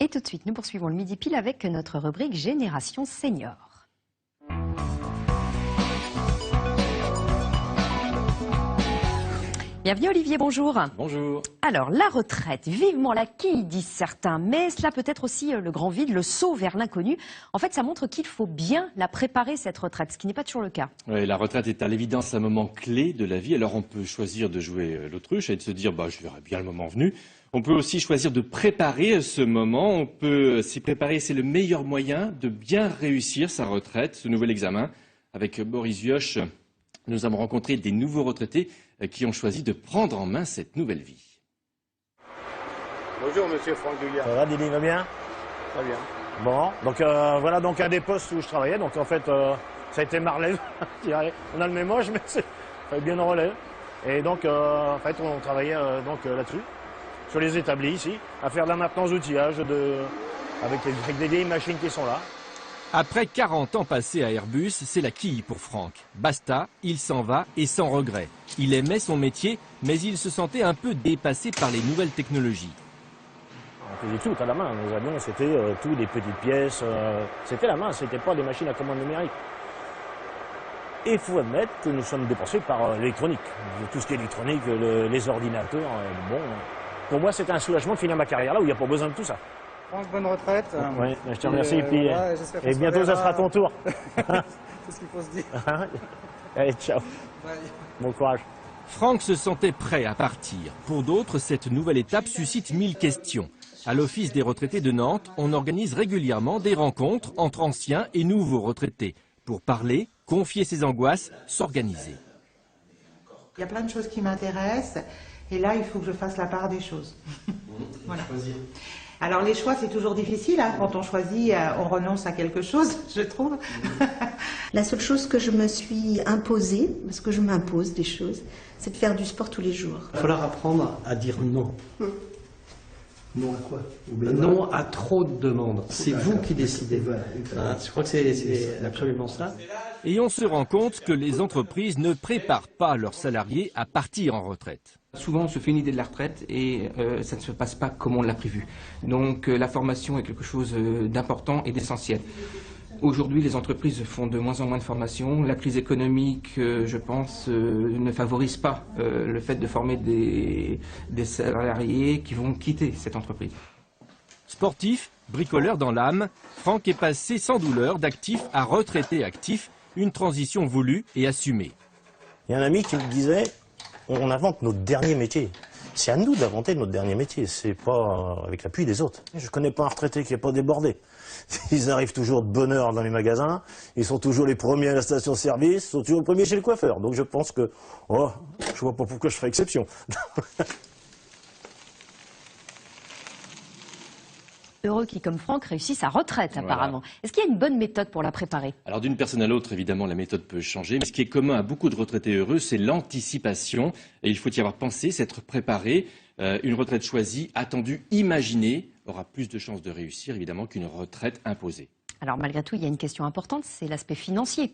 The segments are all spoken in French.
Et tout de suite, nous poursuivons le Midi Pile avec notre rubrique Génération Senior. Bienvenue Olivier, bonjour. Bonjour. Alors, la retraite, vivement la quille, disent certains, mais cela peut être aussi le grand vide, le saut vers l'inconnu. En fait, ça montre qu'il faut bien la préparer, cette retraite, ce qui n'est pas toujours le cas. Oui, la retraite est à l'évidence un moment clé de la vie. Alors, on peut choisir de jouer l'autruche et de se dire, je verrai bien le moment venu. On peut aussi choisir de préparer ce moment. On peut s'y préparer. C'est le meilleur moyen de bien réussir sa retraite, ce nouvel examen. Avec Boris Vioche, nous avons rencontré des nouveaux retraités qui ont choisi de prendre en main cette nouvelle vie. Bonjour monsieur Franck Douillard. Ça va, Didi, va bien? Très bien. Bon, donc voilà donc un des postes où je travaillais. Donc en fait, ça a été ma relève. On a le même âge, mais c'est bien en relève. Et donc en fait, on travaillait là-dessus, sur les établis ici, à faire de la maintenance d'outillage avec des vieilles machines qui sont là. Après 40 ans passés à Airbus, c'est la quille pour Franck. Basta, il s'en va et sans regret. Il aimait son métier, mais il se sentait un peu dépassé par les nouvelles technologies. On faisait tout à la main. Nos avions, c'était tout des petites pièces. C'était la main, c'était pas des machines à commande numérique. Et il faut admettre que nous sommes dépensés par l'électronique. Tout ce qui est électronique, les ordinateurs. Bon, pour moi, c'était un soulagement de finir ma carrière là où il n'y a pas besoin de tout ça. Franck, bonne retraite. Oui, je te remercie. Et bientôt, ça sera ton tour. C'est ce qu'il faut se dire. Allez, ciao. Bye. Bon courage. Franck se sentait prêt à partir. Pour d'autres, cette nouvelle étape suscite 1000 questions. À l'Office des retraités de Nantes, on organise régulièrement des rencontres entre anciens et nouveaux retraités pour parler, confier ses angoisses, s'organiser. Il y a plein de choses qui m'intéressent et là, il faut que je fasse la part des choses. Voilà. Alors les choix, c'est toujours difficile. Hein. Quand on choisit, on renonce à quelque chose, je trouve. La seule chose que je me suis imposée, parce que je m'impose des choses, c'est de faire du sport tous les jours. Il va falloir apprendre à dire non. Non à quoi? Non à trop de demandes. C'est vous qui décidez. Je crois que c'est absolument ça. Et on se rend compte que les entreprises ne préparent pas leurs salariés à partir en retraite. Souvent, on se fait une idée de la retraite et ça ne se passe pas comme on l'a prévu. Donc la formation est quelque chose d'important et d'essentiel. Aujourd'hui, les entreprises font de moins en moins de formation. La crise économique, je pense, ne favorise pas le fait de former des salariés qui vont quitter cette entreprise. Sportif, bricoleur dans l'âme, Franck est passé sans douleur d'actif à retraité actif, une transition voulue et assumée. Il y a un ami qui me disait, on invente notre dernier métier. C'est à nous d'inventer notre dernier métier, c'est pas avec l'appui des autres. Je connais pas un retraité qui n'est pas débordé. Ils arrivent toujours de bonne heure dans les magasins, ils sont toujours les premiers à la station-service, ils sont toujours les premiers chez le coiffeur. Donc je pense que, je vois pas pourquoi je ferais exception. Heureux qui, comme Franck, réussit sa retraite apparemment. Voilà. Est-ce qu'il y a une bonne méthode pour la préparer? Alors d'une personne à l'autre, évidemment, la méthode peut changer. Mais ce qui est commun à beaucoup de retraités heureux, c'est l'anticipation. Et il faut y avoir pensé, s'être préparé. Une retraite choisie, attendue, imaginée, aura plus de chances de réussir, évidemment, qu'une retraite imposée. Alors malgré tout, il y a une question importante, c'est l'aspect financier.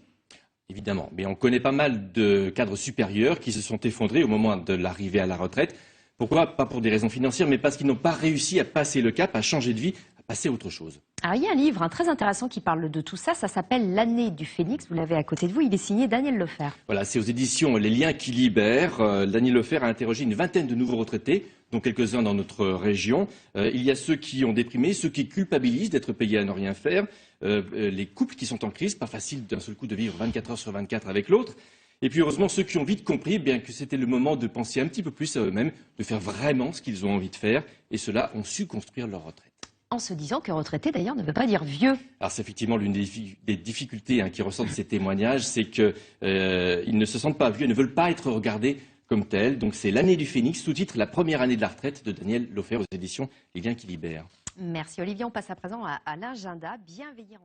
Évidemment, mais on connaît pas mal de cadres supérieurs qui se sont effondrés au moment de l'arrivée à la retraite. Pourquoi? Pas pour des raisons financières, mais parce qu'ils n'ont pas réussi à passer le cap, à changer de vie, à passer à autre chose. Alors il y a un livre très intéressant qui parle de tout ça, ça s'appelle L'année du Phénix, vous l'avez à côté de vous, il est signé Daniel Lefer. Voilà, c'est aux éditions Les Liens qui libèrent. Daniel Lefer a interrogé une vingtaine de nouveaux retraités, dont quelques-uns dans notre région. Il y a ceux qui ont déprimé, ceux qui culpabilisent d'être payés à ne rien faire, les couples qui sont en crise, pas facile d'un seul coup de vivre 24 heures sur 24 avec l'autre. Et puis heureusement, ceux qui ont vite compris bien que c'était le moment de penser un petit peu plus à eux-mêmes, de faire vraiment ce qu'ils ont envie de faire, et ceux-là ont su construire leur retraite. En se disant que retraité d'ailleurs ne veut pas dire vieux. Alors c'est effectivement l'une des difficultés qui ressortent de ces témoignages, c'est qu'ils ne se sentent pas vieux, ils ne veulent pas être regardés comme tels. Donc c'est L'année du Phénix, sous-titre La première année de la retraite de Daniel Lefer aux éditions Les Liens qui libèrent. Merci Olivier, on passe à présent à l'agenda bienveillant.